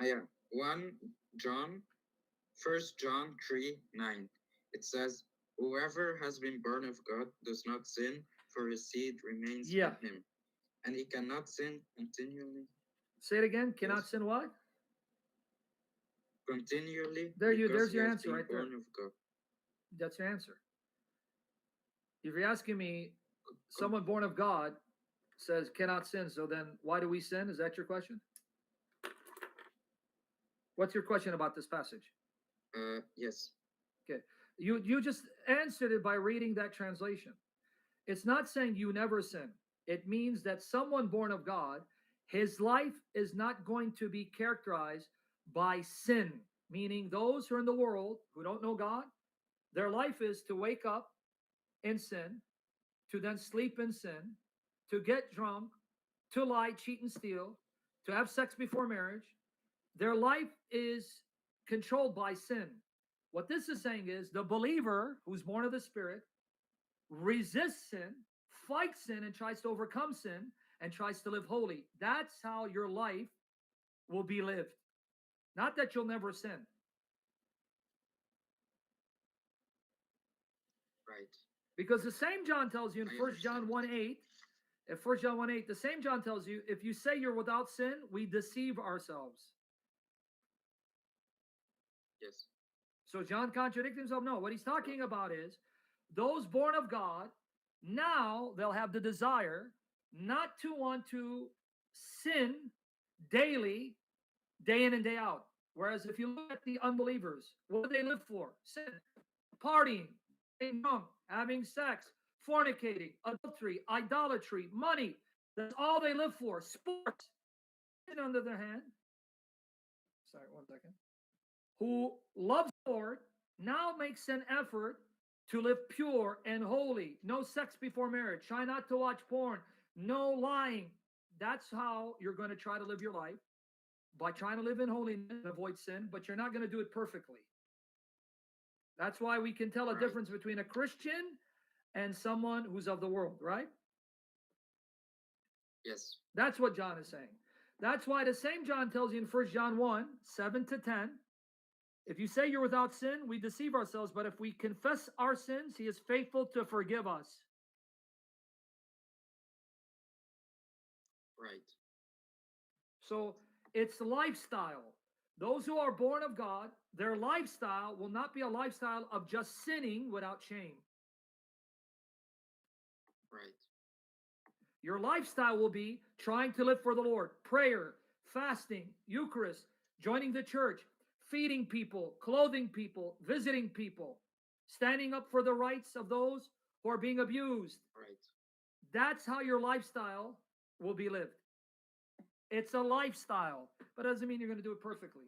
Yeah, 1 John, First John 3:9. It says, "Whoever has been born of God does not sin, for his seed remains Yeah. in him, and he cannot sin continually." Say it again. Cannot Yes, sin what? continually There you. because There's he your has answer been right there. born of God. That's your answer. If you're asking me, Com- someone born of God says cannot sin. So then, why do we sin? Is that your question? What's your question about this passage? yes, Okay. You just answered it by reading that translation. It's not saying you never sin. It means that someone born of God, his life is not going to be characterized by sin, meaning those who are in the world who don't know God, their life is to wake up in sin, to then sleep in sin, to get drunk, to lie, cheat, and steal, to have sex before marriage. Their life is controlled by sin. What this is saying is the believer who's born of the Spirit resists sin, fights sin, and tries to overcome sin and tries to live holy. That's how your life will be lived. Not that you'll never sin. right. Because the same John tells you in I First John understand. 1 8, in 1 John 1 8, the same John tells you, if you say you're without sin, we deceive ourselves. Yes, So John contradicts himself? No, what he's talking about is those born of God, now they'll have the desire not to want to sin daily, day in and day out. Whereas if you look at the unbelievers, what do they live for? Sin, partying, getting drunk, having sex, fornicating, adultery, idolatry, money. That's all they live for. Sports. On the other hand, sorry, 1 second, who loves the Lord now makes an effort to live pure and holy. No sex before marriage. Try not to watch porn. No lying. That's how you're going to try to live your life, by trying to live in holiness and avoid sin, but you're not going to do it perfectly. That's why we can tell a right. difference between a Christian and someone who's of the world, right? Yes, That's what John is saying. That's why the same John tells you in 1 John 1 7 to 10, if you say you're without sin, we deceive ourselves, but if we confess our sins, he is faithful to forgive us. right. So it's lifestyle. Those who are born of God, their lifestyle will not be a lifestyle of just sinning without shame. Right. Your lifestyle will be trying to live for the Lord, prayer, fasting, Eucharist, joining the church, feeding people, clothing people, visiting people, standing up for the rights of those who are being abused. Right. That's how your lifestyle will be lived. It's a lifestyle, but it doesn't mean you're going to do it perfectly.